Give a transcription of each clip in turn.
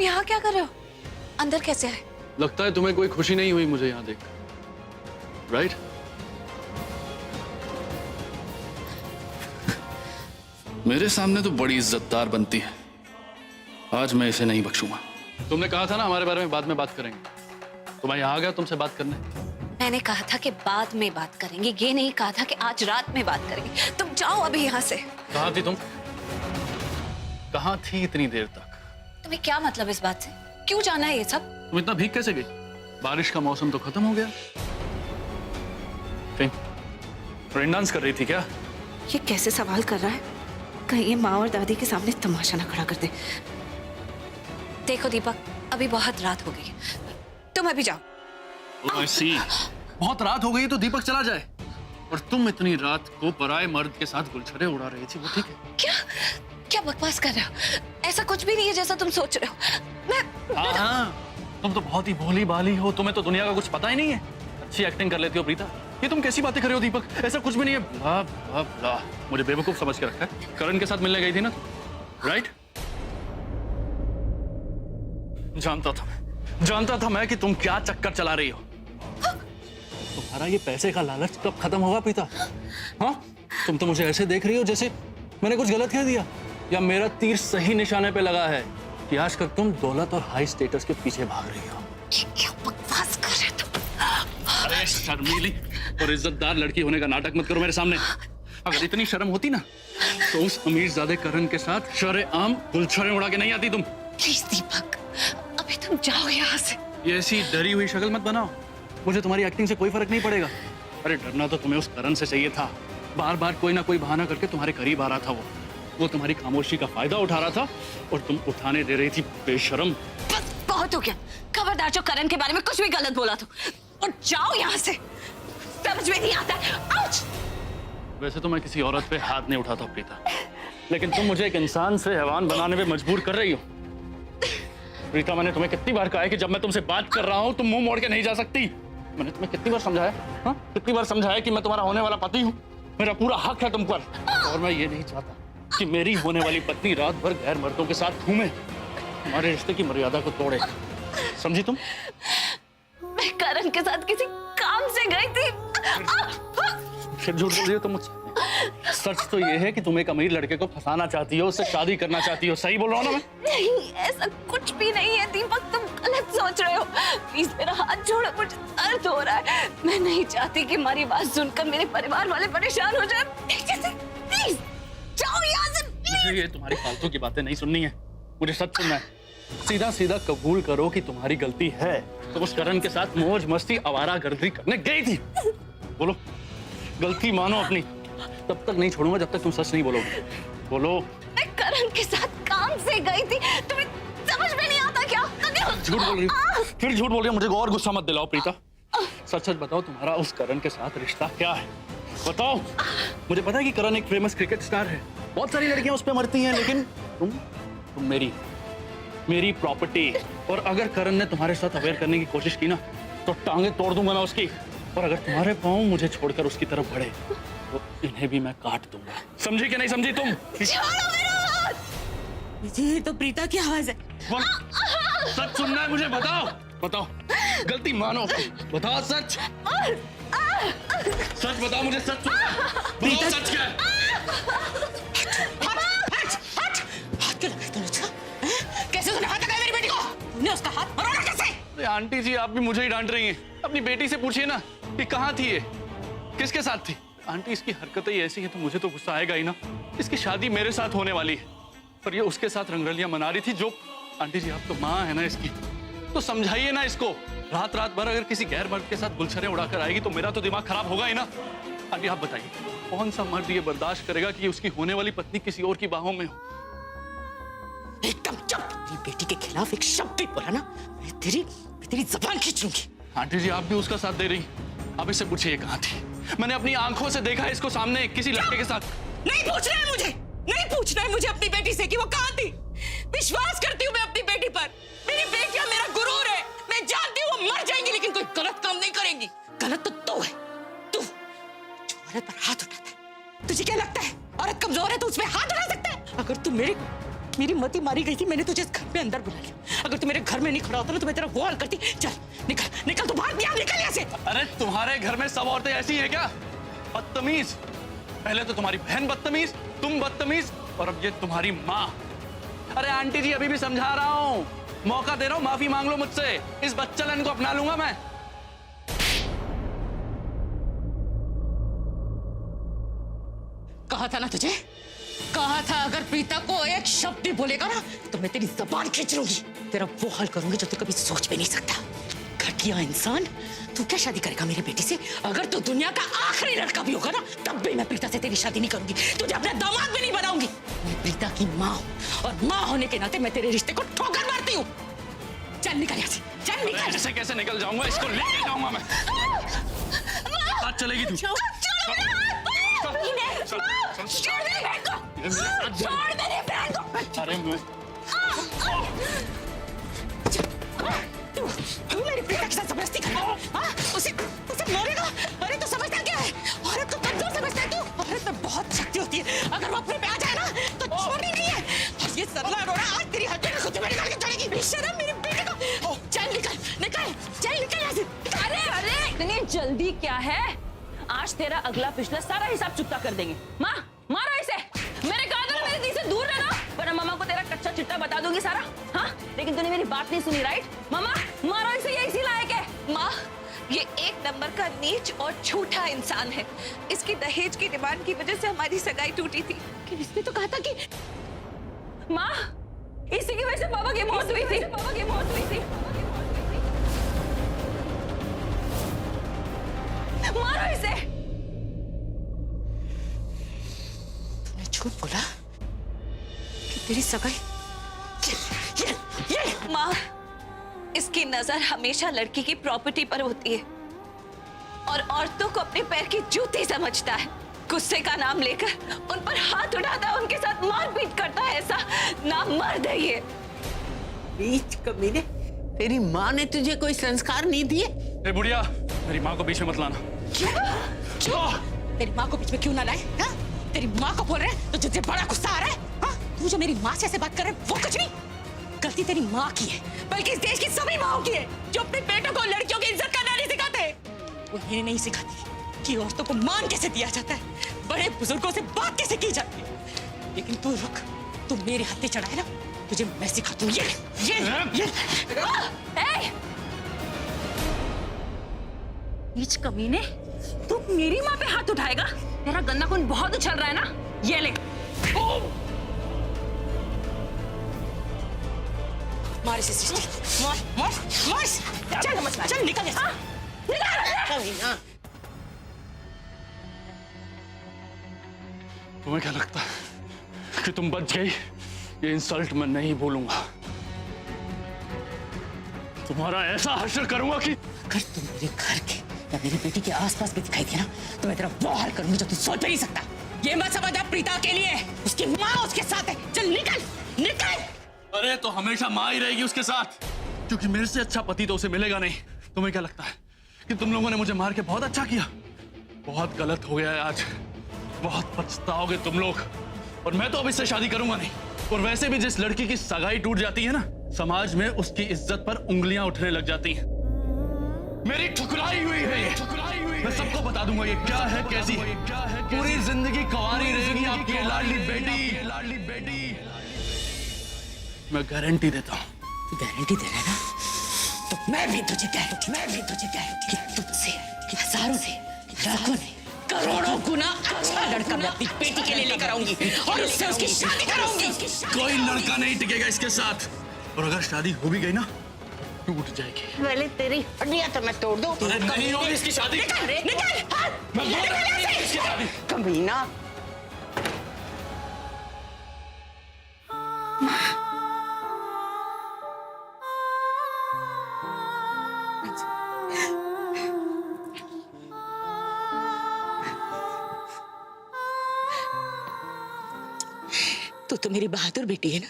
यहाँ क्या कर रहे हो? अंदर कैसे आए? लगता है तुम्हें कोई खुशी नहीं हुई मुझे यहाँ देख, राइट? मेरे सामने तो बड़ी इज्जतदार बनती है, आज मैं इसे नहीं बख्शूंगा। तुमने कहा था ना हमारे बारे में बाद में बात करेंगे, तो मैं यहाँ आ गया तुमसे बात करने। मैंने कहा था कि बाद में बात करेंगे, ये नहीं कहा था कि आज रात में बात करेंगे। तुम जाओ अभी यहाँ से। कहाँ थी तुम? कहाँ थी इतनी देर तक? तुम्हें क्या मतलब इस बात से? क्यों जाना है ये सब? तुम इतना भीग कैसे गई? बारिश का मौसम तो खत्म हो गया। रेन डांस कर रही थी क्या? ये कैसे सवाल कर रहा है? कहीं ये माँ और दादी के सामने तमाशा ना खड़ा कर दे। देखो दीपक, अभी बहुत रात हो गई है, तुम अभी जाओ। बहुत रात हो गई तो दीपक चला जाए, और तुम इतनी रात को पराये मर्द के साथ गुलछरे उड़ा रही थी, वो ठीक है? क्या क्या बकवास कर रहे हो? ऐसा कुछ भी नहीं है जैसा तुम सोच रहे हो। हाँ, तुम तो बहुत ही भोली भाली हो, तुम्हें तो दुनिया का कुछ पता ही नहीं है। अच्छी एक्टिंग कर लेती हो प्रीता। ये तुम कैसी बातें कर रहे हो दीपक? ऐसा कुछ भी नहीं है। ब्ला ब्ला ब्ला। मुझे बेवकूफ समझ के रखा है। करण के साथ मिलने गई थी ना, राइट? जानता था मैं कि तुम क्या चक्कर चला रही हो। तुम्हारा ये पैसे का लालच कब खत्म होगा प्रीता? हाँ, तुम तो मुझे ऐसे देख रही हो जैसे मैंने कुछ गलत कह दिया, या मेरा तीर सही निशाने पे लगा है कि आजकल तुम दौलत और हाई स्टेटस के पीछे भाग रही हो। क्या बकवास कर रहे हो तुम? अरे शर्मीली और इज्जतदार लड़की होने का नाटक मत करो मेरे सामने। अगर इतनी शर्म होती ना तो उस अमीरजादे करण के साथ शरेआम गुलछरे उड़ा के नहीं आती तुम। प्लीज दीपक, अभी तुम जाओ यहाँ से। ये ऐसी डरी हुई शक्ल मत बनाओ, मुझे तुम्हारी एक्टिंग से कोई फर्क नहीं पड़ेगा। अरे डरना तो तुम्हें उस करण से चाहिए था। बार बार कोई ना कोई बहाना करके तुम्हारे करीब आ रहा था। वो तुम्हारी खामोशी का फायदा उठा रहा था और तुम उठाने दे रही थी, बेशरम। बस बहुत हो गया। खबरदार जो करण के बारे में कुछ भी गलत बोला तो, और जाओ यहाँ से। समझ में नहीं आता। आउच! वैसे तो मैं किसी औरत पे हाथ नहीं उठाता प्रीता, लेकिन तुम मुझे एक इंसान से हैवान बनाने पे मजबूर कर रही हो। प्रीता, मैंने तुम्हें कितनी बार कहा है कि जब मैं तुमसे बात कर रहा हूँ तुम मुंह मोड़ के नहीं जा सकती। मैंने तुम्हें कितनी बार समझाया, हाँ? कितनी बार समझाया कि मैं तुम्हारा होने वाला पति हूँ, मेरा पूरा हक है तुम पर, और मैं ये नहीं चाहता कि मेरी होने वाली पत्नी रात भर गैर मर्दों के साथ घूमे, हमारे रिश्ते की मर्यादा को तोड़े। समझी तुम? मैं करण के साथ किसी काम से गई थी। फिर झूठ बोल रही हो तुम मुझसे। सच तो ये है कि तुम एक अमीर लड़के को फंसाना चाहती हो, उससे शादी करना चाहती हो। सही बोल रहा हूँ ना मैं? नहीं, ऐसा कुछ भी नहीं है दीपक, तुम गलत सोच रहे हो। प्लीज मेरा हाथ छोड़ो, मुझे दर्द हो रहा है। मैं नहीं चाहती कि हमारी बात सुनकर मेरे परिवार वाले परेशान हो जाए। प्लीज जाओ यहाँ से। मुझे ये तुम्हारी फालतू की बातें नहीं सुननी है, मुझे सच सुनना है। सीधा सीधा कबूल करो कि तुम्हारी गलती है, तुम उस करण के साथ मौज मस्ती आवारागर्दी करने गई थी। बोलो, गलती मानो अपनी। तब तक नहीं छोड़ूंगा जब तक तुम सच नहीं बोलोगे। बोलो। मैं करण के साथ काम से गई थी, तुम्हें समझ में नहीं आता क्या? झूठ बोल रही हो, फिर झूठ बोल रही हो। मुझे और गुस्सा मत दिलाओ प्रीता। सच सच बताओ, तुम्हारा उस करण के साथ रिश्ता क्या है? बताओ। मुझे पता है कि करण एक फेमस क्रिकेट स्टार है, बहुत सारी लड़कियां उस पे मरती हैं, लेकिन तुम मेरी प्रॉपर्टी। और अगर करण ने तुम्हारे साथ अवेयर करने की कोशिश की ना तो टांगे तोड़ दूंगा मैं उसकी। और अगर तुम्हारे पांव मुझे छोड़कर उसकी तरफ बढ़े तो इन्हें भी मैं काट दूंगा। समझी कि नहीं समझी तुम? छोड़ो मेरा हाथ। ये तो प्रीता की आवाज है। सच सुनना है मुझे, बताओ। गलती मानो, बताओ सच। सच बताओ मुझे, सच बताओ, सच क्या है? हाथ क्यों लगाए तुमने? कैसे तूने हाथ लगाया मेरी बेटी को? तूने उसका हाथ मरोड़ा कैसे? अरे आंटी जी, आप भी मुझे ही डांट रही हैं। अपनी बेटी से पूछिए ना कि कहाँ थी ये, किसके साथ थी। आंटी, इसकी हरकतें ही ऐसी हैं तो मुझे तो गुस्सा आएगा ही ना। इसकी शादी मेरे साथ होने वाली है, पर ये उसके साथ रंगरलियां मना रही थी। जो आंटी जी, आप तो माँ है ना इसकी, तो समझाइए ना इसको। रात भर अगर किसी गैर मर्द के साथ गुलछरे उड़ाकर आएगी तो मेरा तो दिमाग खराब होगा ही ना। आंटी आप बताइए, कौन सा मर्द ये बर्दाश्त करेगा कि उसकी होने वाली पत्नी किसी और की बाहों में हो? एकदम चुप। अपनी बेटी के खिलाफ एक शब्द भी बोला ना, मैं तेरी जबान खींच लूंगी। आंटी जी, आप भी उसका साथ दे रही। आप इससे पूछिए कहाँ थी। मैंने अपनी आंखों से देखा इसको सामने किसी लड़के के साथ। नहीं पूछना है मुझे, नहीं पूछना है मुझे अपनी बेटी से कि वो कहाँ थी। विश्वास करती हूँ मैं अपनी बेटी पर। मेरी बेटियां मेरा गुरूर है। मैं जानती हूँ वो मर जाएंगी लेकिन कोई गलत काम नहीं करेंगी। गलत तो तू है, तू जो औरत पर हाथ उठाता है। तुझे क्या लगता है औरत कमजोर है तो उसमें हाथ उठा सकता है? अगर तू मेरी मती मारी गई थी, मैंने तुझे इस घर पे अंदर बुला लिया। अगर तू मेरे घर में नहीं खड़ा होता ना तो मैं तेरा वो हाल करती। चल निकल निकल, तू बाहर निकल यहाँ से। अरे तुम्हारे घर में सब औरतें ऐसी हैं क्या? बदतमीज। पहले तो तुम्हारी बहन बदतमीज, तुम बदतमीज, और अब ये तुम्हारी माँ। अरे आंटी जी अभी भी समझा रहा हूँ, मौका दे रहा हूँ, माफी मांग लो मुझसे। इस बच्चलन को अपना लूंगा मैं। कहा था ना तुझे, कहा था अगर प्रीता को एक शब्द भी बोलेगा ना तो मैं तेरी जबान खींच लूंगी, तेरा वो हाल करूंगी जो तू कभी सोच भी नहीं सकता। घटिया इंसान, तू क्या शादी करेगा मेरी बेटी से? अगर तू दुनिया का आखिरी लड़का भी होगा ना तब भी मैं प्रीता से तेरी शादी नहीं करूंगी, तुझे अपना दामाद भी नहीं बनाऊंगी। मैं प्रीता की माँ हूं और माँ होने के नाते मैं तेरे रिश्ते को ठोकर मारती हूँ। चल निकल यहाँ से, चल निकल। ऐसे कैसे निकल जाऊंगा? इसको लेके जाऊंगा मैं। साथ चलेगी तू? छोड़ मेरी बहन को। अरे मैं तू मेरी प्रीता के साथ जबरदस्ती कर रहा है? हाँ? उसे मारेगा? अरे तू समझता क्या है? औरत को कमजोर समझता है तू? औरत में बहुत शक्ति होती है, अगर वो अपने पे आ जाए ना तो छोड़नी नहीं है। और ये सरला रोड़ा आज तेरी हड्डी में खुद मेरी गाड़ी चढ़ेगी। बेशरम मेरी बेटी को। चल निकल निकल, चल निकल यहाँ से। अरे इतनी जल्दी क्या है? आज तेरा अगला पिछला सारा हिसाब चुकता कर देंगे। माँ मारो इसे, मेरे कादर मेरे दी से दूर रहना, वरना मामा को तेरा कच्चा चिट्टा बता दूंगी सारा। हाँ लेकिन तूने मेरी बात नहीं सुनी, राइट? मामा मारो इसे, ये इसी लायक है। माँ ये एक नंबर का नीच और झूठा इंसान है। इसकी दहेज की डिमांड की वजह से हमारी सगाई टूटी थी। कि इसने तो कहा था कि माँ इसी की वजह से पापा की मौत हुई थी। पापा की मौत हुई थी। मारो इसे। तूने झूठ बोला कि तेरी सगाई ये माँ इसकी नजर हमेशा लड़की की प्रॉपर्टी पर होती है और औरतों को अपने पैर की जूती समझता है। गुस्से का नाम लेकर उन पर हाथ उठाता है, उनके साथ मारपीट करता है। ऐसा नामर्द है ये। बीच कमीने, तेरी माँ ने तुझे कोई संस्कार नहीं दिए? ए बुढ़िया, मेरी माँ को बीच में मत लाना। क्यों? तेरी माँ को बीच में क्यों ना लाए? हाँ? तेरी माँ को बोल रहे हैं तो तुझे बड़ा गुस्सा आ रहा है? हाँ? तू जो मेरी माँ से ऐसे बात कर रहे है वो कुछ नहीं। गलती तेरी माँ की है, बल्कि इस देश की सभी माँओं की है जो अपने बेटों को लड़कियों की इज्जत करना नहीं सिखाते। वो ये नहीं सिखाती कि औरतों को मान कैसे दिया जाता है, बड़े बुजुर्गों से बात कैसे की जाती है। लेकिन तू रुक, तू मेरे हत्थे चढ़ा है ना, तुझे मैं सिखाती हूँ। ये नीच कमीने, तू मेरी माँ पे हाथ उठाएगा? तेरा गंदा खून बहुत उछल रहा है ना, ये ले। मार इसे सृष्टि, मार मार मार। चल निकल यहाँ से। कमीना, तुम्हें क्या लगता है कि तुम बच गई? ये इंसल्ट मैं नहीं भूलूंगा। तुम्हारा ऐसा हश्र करूंगा कि अगर तुम मेरे घर के या मेरी बेटी के आसपास भी दिखाई दिया ना तो मैं तेरा वो हाल करूंगी जो तू सोच भी नहीं सकता। ये मत समझ, आप प्रीता के लिए उसकी माँ उसके साथ है। चल निकल निकल। अरे तो हमेशा माँ ही रहेगी उसके साथ, क्योंकि मेरे से अच्छा पति तो उसे मिलेगा नहीं। तुम्हें क्या लगता है कि तुम लोगों ने मुझे मार के बहुत अच्छा किया? बहुत गलत हो गया है आज, बहुत पछताओगे तुम लोग। और मैं तो अब इससे शादी करूंगा नहीं। और वैसे भी जिस लड़की की सगाई टूट जाती है ना, समाज में उसकी इज्जत पर उंगलियां उठने लग जाती हैं। मेरी ठुकराई हुई है ये। मैं सबको बता दूंगा ये क्या है, कैसी है। पूरी जिंदगी कुंवारी रहेगी आपकी ये लाडली बेटी। मैं गारंटी देता हूँ। तू गारंटी दे रहा है ना, तो मैं भी तुझे गारंटी कि तुझसे हजारों से लाखों नहीं करोड़ों गुना अच्छा लड़का मैं अपनी बेटी के लिए लेकर आऊंगी और उससे उसकी शादी कराऊंगी। कोई लड़का नहीं टिकेगा इसके साथ, और अगर शादी हो भी गई ना टूट जाएगी। पहले तेरी हड्डियां तो मैं तोड़ दूं। अरे नहीं होगी इसकी शादी। निकल हाथ, मैं बोल रहा हूं, नहीं इसकी शादी। कमीना, तू तो मेरी बहादुर बेटी है ना।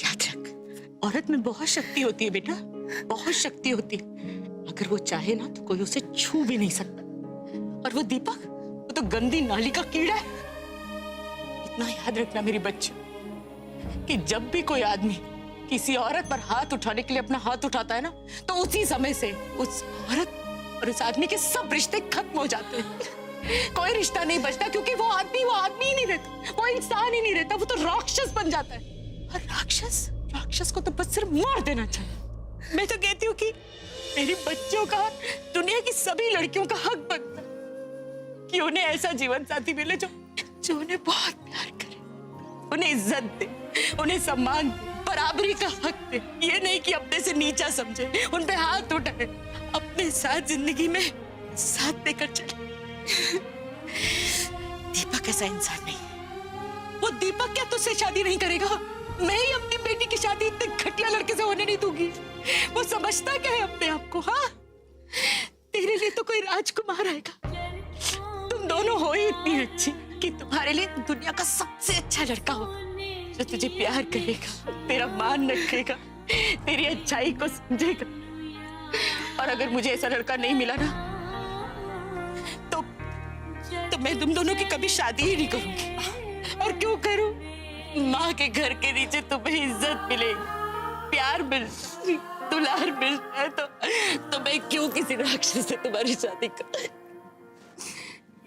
याद रख, औरत में बहुत शक्ति होती है बेटा, बहुत शक्ति होती है। अगर वो चाहे ना तो कोई उसे छू भी नहीं सकता। और वो दीपक, वो तो गंदी नाली का कीड़ा है। इतना याद रखना मेरी बच्ची कि जब भी कोई आदमी किसी औरत पर हाथ उठाने के लिए अपना हाथ उठाता है ना, तो उसी समय से उस औरत और उस आदमी के सब रिश्ते खत्म हो जाते हैं। कोई रिश्ता नहीं बचता, क्योंकि वो आदमी ही नहीं रहता, वो इंसान ही नहीं रहता, वो तो राक्षस बन जाता है। और राक्षस को तो बस सिर्फ मार देना चाहिए। मैं तो कहती हूँ कि मेरे बच्चों का, दुनिया की सभी लड़कियों का हक बनता है कि उन्हें ऐसा जीवन साथी मिले जो उन्हें बहुत प्यार करे, उन्हें इज्जत दे, उन्हें सम्मान दे, बराबरी का हक दे। ये नहीं कि अपने से नीचा समझे, उन पे हाथ उठाए, अपने साथ जिंदगी में साथ देकर चले। दीपक ऐसा इंसान नहीं है। वो दीपक क्या तुझसे शादी नहीं करेगा? मैं ही अपनी बेटी की शादी इतने घटिया लड़के से होने नहीं दूंगी। वो समझता क्या है अपने आप को? हाँ, तेरे लिए तो कोई राजकुमार आएगा। तुम दोनों हो ही इतनी अच्छी कि तुम्हारे लिए दुनिया का सबसे अच्छा लड़का होगा, जो तुझे प्यार करेगा, तेरा मान रखेगा, तेरी अच्छाई को समझेगा। और अगर मुझे ऐसा लड़का नहीं मिला ना, तो मैं तुम दोनों की कभी शादी ही नहीं करूंगी। और क्यों करूं? माँ के घर के नीचे तुम्हें इज्जत मिलेगी, प्यार मिलेगी, दुलार मिलता है, तो मैं क्यों किसी राक्षस से तुम्हारी शादी कर?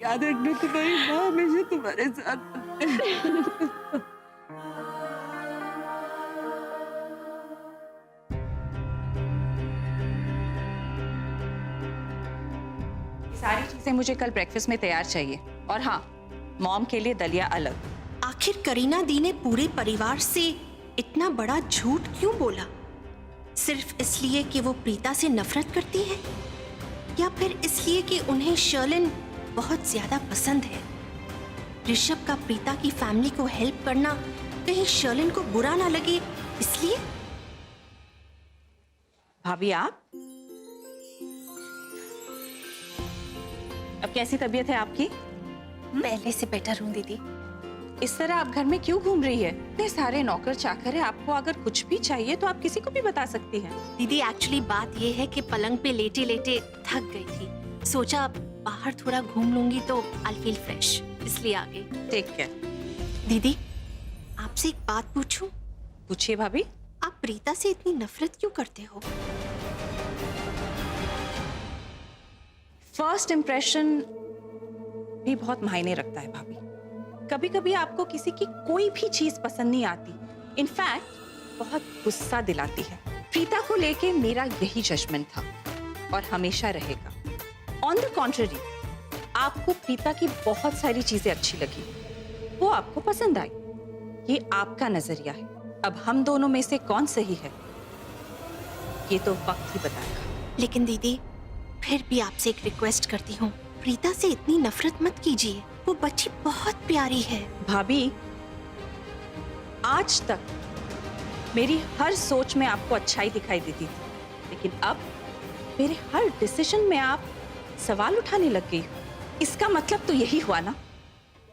याद रखना, तुम्हारी माँ हमेशा तुम्हारे साथ। सारी चीजें मुझे कल ब्रेकफास्ट में तैयार चाहिए। और हाँ, मॉम के लिए दलिया अलग। आखिर करीना दी ने पूरे परिवार से इतना बड़ा झूठ क्यों बोला? सिर्फ इसलिए कि वो प्रीता से नफरत करती है, या फिर इसलिए कि उन्हें शर्लिन बहुत ज्यादा पसंद है? ऋषभ का प्रीता की फैमिली को हेल्प करना कहीं शर्लिन को बुरा ना लगे, इसलिए? भाभी आप? अब कैसी तबीयत है आपकी? पहले से बेटर हूँ दीदी। इस तरह आप घर में क्यों घूम रही है? इतने सारे नौकर चाकर है, आपको अगर कुछ भी चाहिए तो आप किसी को भी बता सकती हैं। दीदी एक्चुअली बात ये है कि पलंग पे लेटे लेटे थक गई थी, सोचा बाहर थोड़ा घूम लूंगी तो आई फील फ्रेश, इसलिए आ गई। Take care. दीदी आपसे एक बात पूछूं? पूछिए भाभी। आप प्रीता से इतनी नफरत क्यों करते हो? फर्स्ट इम्प्रेशन भी बहुत मायने रखता है भाभी। कभी कभी आपको किसी की कोई भी चीज पसंद नहीं आती, इनफैक्ट बहुत गुस्सा दिलाती है। प्रीता को लेके मेरा यही जजमेंट था और हमेशा रहेगा। ऑन द कॉन्ट्ररी, आपको प्रीता की बहुत सारी चीजें अच्छी लगी, वो आपको पसंद आई, ये आपका नजरिया है। अब हम दोनों में से कौन सही है, ये तो वक्त ही बताएगा। लेकिन दीदी फिर भी आपसे एक रिक्वेस्ट करती हूँ, प्रीता से इतनी नफरत मत कीजिए, वो बच्ची बहुत प्यारी है। भाभी, आज तक मेरी हर सोच में आपको अच्छाई दिखाई देती थी, लेकिन अब मेरे हर डिसीजन में आप सवाल उठाने लग गई हो। इसका मतलब तो यही हुआ ना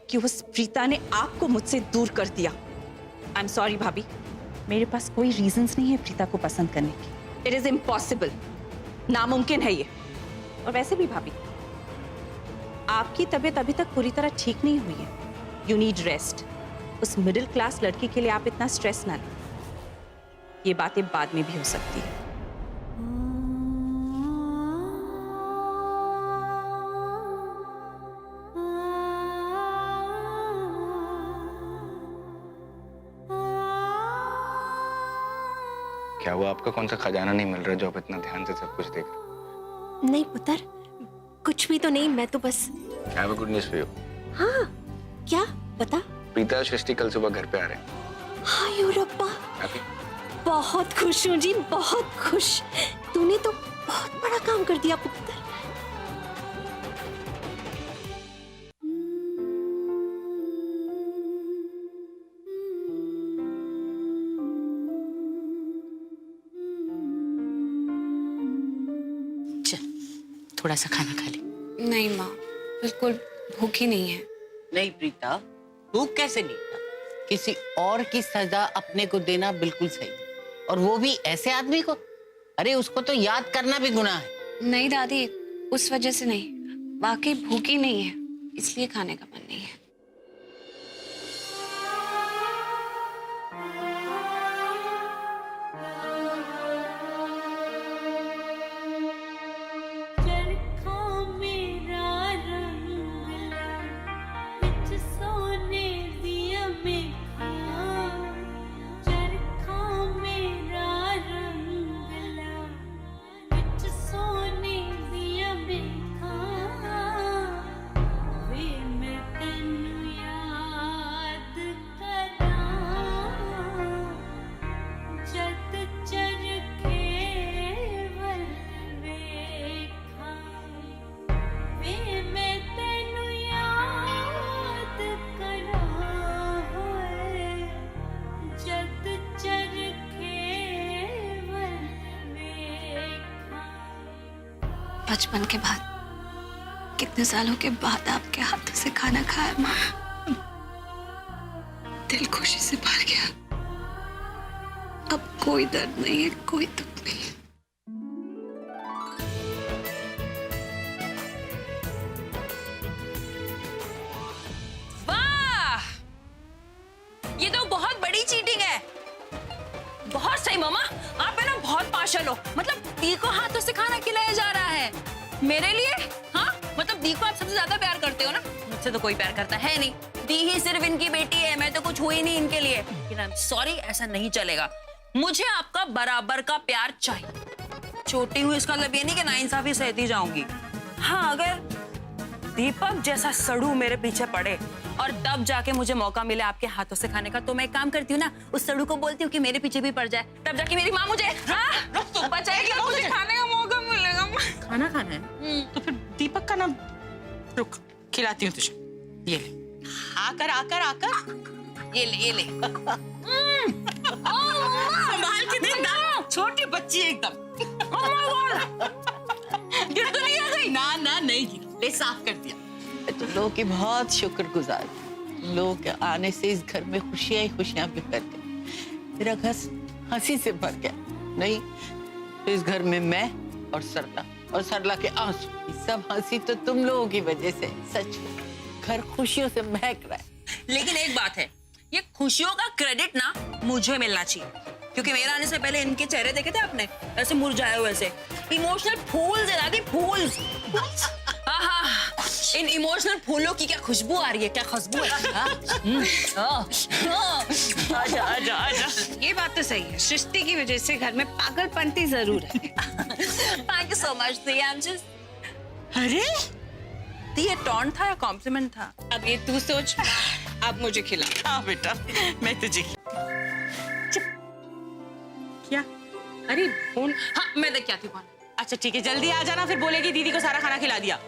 कि उस प्रीता ने आपको मुझसे दूर कर दिया। आई एम सॉरी भाभी, मेरे पास कोई रीजंस नहीं है प्रीता को पसंद करने की। इट इज इम्पॉसिबल, नामुमकिन है ये। और वैसे भी भाभी, आपकी तबीयत अभी तक पूरी तरह ठीक नहीं हुई है। You need rest. उस मिडिल क्लास लड़की के लिए आप इतना स्ट्रेस ना लें। ये बातें बाद में भी हो सकती है। क्या हुआ? आपका कौन सा खजाना नहीं मिल रहा जो आप इतना ध्यान से सब कुछ देख रहे? नहीं पुत्र, कुछ भी तो नहीं, मैं तो बस। I have a good news for you. हाँ, क्या? बता। प्रीता और सृष्टि कल सुबह घर पे आ रहे हैं। हाय रब्बा, Happy? बहुत खुश हूँ जी, बहुत खुश। तूने तो बहुत बड़ा काम कर दिया पुत्र। थोड़ा सा खाना खा ले। नहीं माँ, बिल्कुल भूख ही नहीं है। नहीं प्रीता, भूख कैसे नहीं था? किसी और की सजा अपने को देना बिल्कुल सही, और वो भी ऐसे आदमी को। अरे उसको तो याद करना भी गुनाह है। नहीं दादी, उस वजह से नहीं, वाकई भूख ही नहीं है, इसलिए खाने का मन नहीं है। बचपन के बाद, कितने सालों के बाद आपके हाथों से खाना खाया माँ। दिल खुशी से भर गया। अब कोई दर्द नहीं है, कोई दुख नहीं है। वाह, ये तो बहुत बड़ी चीटिंग है। बहुत सही मामा, आप है ना बहुत पार्शल हो। मतलब दी को हाथों से खाना खिलाया जा रहा है मेरे लिए। हाँ मतलब दी को आप सबसे ज्यादा प्यार करते हो ना। मुझसे तो कोई प्यार करता है नहीं। दी ही सिर्फ इनकी बेटी है, मैं तो कुछ हुई नहीं इनके लिए। लेकिन आई एम सॉरी, ऐसा नहीं चलेगा। मुझे आपका बराबर का प्यार चाहिए। छोटी हूँ इसका मतलब ये नहीं कि नाइंसाफी सहती जाऊंगी। हाँ अगर दीपक जैसा सड़ू मेरे पीछे पड़े और तब जाके मुझे मौका मिले आपके हाथों से खाने का, तो मैं एक काम करती हूँ ना, उस सड़ू को बोलती हूँ कि मेरे पीछे भी पड़ जाए, तब जाके मेरी माँ मुझे बचाएगी, मुझे खाने का मौका मिलेगा। खाना खाना है तो फिर दीपक का नाम। रुक, खिलाती हूँ तुझे। ये ले, आकर आकर आकर ये ले संभाल के दे ना, छोटी बच्ची एकदम। गिर तो नहीं आ गई? ना नहीं गिरी, ले साफ कर दिया। मैं तुम लोगों की बहुत शुक्रगुजार हूँ। तुम लोगों के आने से इस घर में खुशियां ही खुशियां बिखर गई। मेरा घर हंसी से भर गया। नहीं तो इस घर में मैं और सरला के आंसू, ये सब हंसी तो तुम लोगों की वजह से। सच में घर खुशियों से महक रहा है। लेकिन एक बात है, ये खुशियों का क्रेडिट ना मुझे मिलना चाहिए, क्योंकि मेरे आने से पहले इनके चेहरे देखे थे आपने, ऐसे मुरझाए हुए से। इमोशनल फूल्स है दादी, फूल्स। हाँ, इन इमोशनल फूलों की क्या खुशबू आ रही है, क्या खुशबू है। आजा। ये बात तो सही है, सृष्टि की वजह से घर में पागलपंती जरूर है। Thank you so much the. I am just, अरे दी ये टॉन्ट था या कॉम्प्लीमेंट था? अब ये तू सोच, अब मुझे खिला। हाँ बेटा, मैं तुझे क्या? अरे फोन। हाँ मैं देख क्या थी कौन। अच्छा ठीक है, जल्दी आ जाना, फिर बोलेगी दीदी को सारा खाना खिला दिया।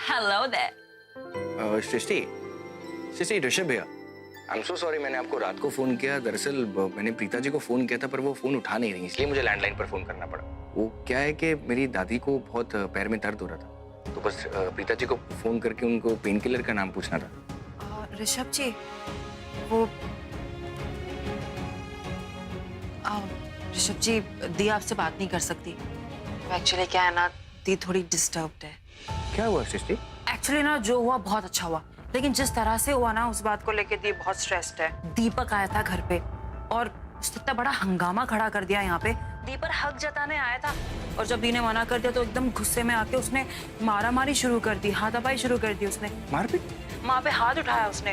Hello there. सृष्टि ऋषभ भैया, आई एम सो सॉरी, मैंने आपको रात को फोन किया। दरअसल मैंने प्रीता जी को फोन किया था, पर वो फोन उठा नहीं रही, इसलिए मुझे लैंडलाइन पर फोन करना पड़ा। वो क्या है कि मेरी दादी को बहुत पैर में दर्द हो रहा था, तो बस प्रीता जी को फोन करके उनको पेन किलर का नाम पूछना था। ऋषभ जी, वो ऋषभ जी, दी आपसे बात नहीं कर सकती। एक्चुअली क्या है ना, दी थोड़ी डिस्टर्ब्ड है। क्या हुआ सृष्टि? एक्चुअली ना जो हुआ बहुत अच्छा हुआ, लेकिन जिस तरह से हुआ ना उस बात को लेके दी बहुत स्ट्रेस्ड है। दीपक आया था घर पे और उसने इतना बड़ा हंगामा खड़ा कर दिया यहाँ पे। दी पर हक जताने आया था और जब दी ने मना कर दिया तो एकदम गुस्से में आके उसने मारामारी शुरू कर दी, हाथापाई शुरू कर दी उसने। मारपीट? माँ पे हाथ उठाया उसने।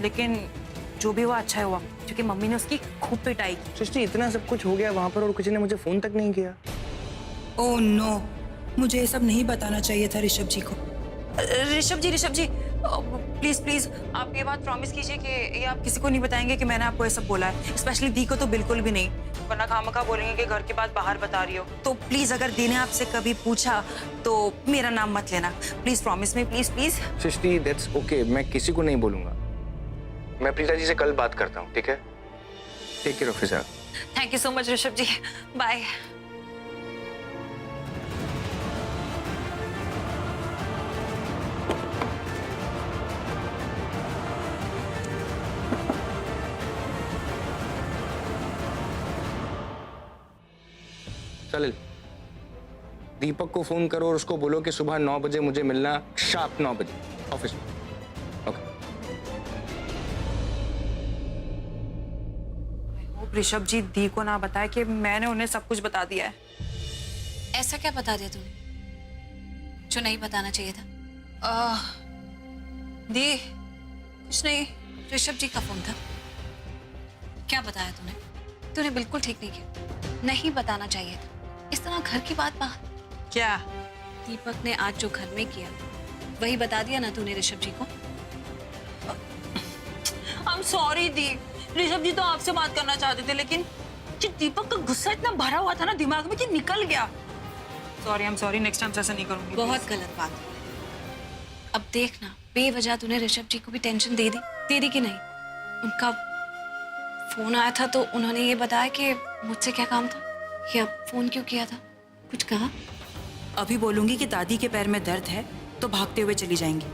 लेकिन जो भी हुआ अच्छा हुआ, क्योंकि मम्मी ने उसकी खूब पिटाई की। सृष्टि, इतना सब कुछ हो गया वहां पर और किसी ने मुझे फोन तक नहीं किया। ओह नो, मुझे ये सब नहीं बताना चाहिए था ऋषभ जी को। ऋषभ जी प्लीज आप ये बात प्रॉमिस कीजिए कि ये आप किसी को नहीं बताएंगे कि मैंने आपको ये सब बोला है, स्पेशली दी को तो बिल्कुल भी नहीं, वरना खामखा बोलेंगे कि घर की बात बाहर बता रही हो। तो प्लीज अगर दी ने आपसे कभी पूछा तो मेरा नाम मत लेना, please promise me, please. Srishti, that's okay, मैं किसी को नहीं बोलूंगा। मैं प्रीता जी से कल बात करता हूँ, ठीक है? Take care officer. Thank you so much Rishabh ji, bye. Salil, Deepak को फोन करो और उसको बोलो कि सुबह 9 बजे मुझे मिलना, शार्प 9 बजे ऑफिस में। ओके। ऋषभ जी दी को ना बताए कि मैंने उन्हें सब कुछ बता दिया है। ऐसा क्या बता दिया तूने जो नहीं बताना चाहिए था? दी कुछ नहीं, ऋषभ जी का फोन था। क्या बताया तूने बिल्कुल ठीक नहीं किया, नहीं बताना चाहिए था। इस तरह घर की बात बाहर। क्या? दीपक ने आज जो घर में किया वही बता दिया ना तूने ऋषभ जी को। I'm sorry दी, ऋषभ जी तो आपसे बात करना चाहते थे, लेकिन कि दीपक का गुस्सा इतना भरा हुआ था ना दिमाग में कि निकल गया। सॉरी, नेक्स्ट टाइम ऐसा नहीं करूंगी। बहुत गलत बात। अब देखना, बेवजह तूने ऋषभ जी को भी टेंशन दे दी कि नहीं? उनका फोन आया था तो उन्होंने ये बताया कि मुझसे क्या काम था, या फोन क्यों किया था? कुछ कहा? अभी बोलूंगी कि दादी के पैर में दर्द है तो भागते हुए चली जाएंगी।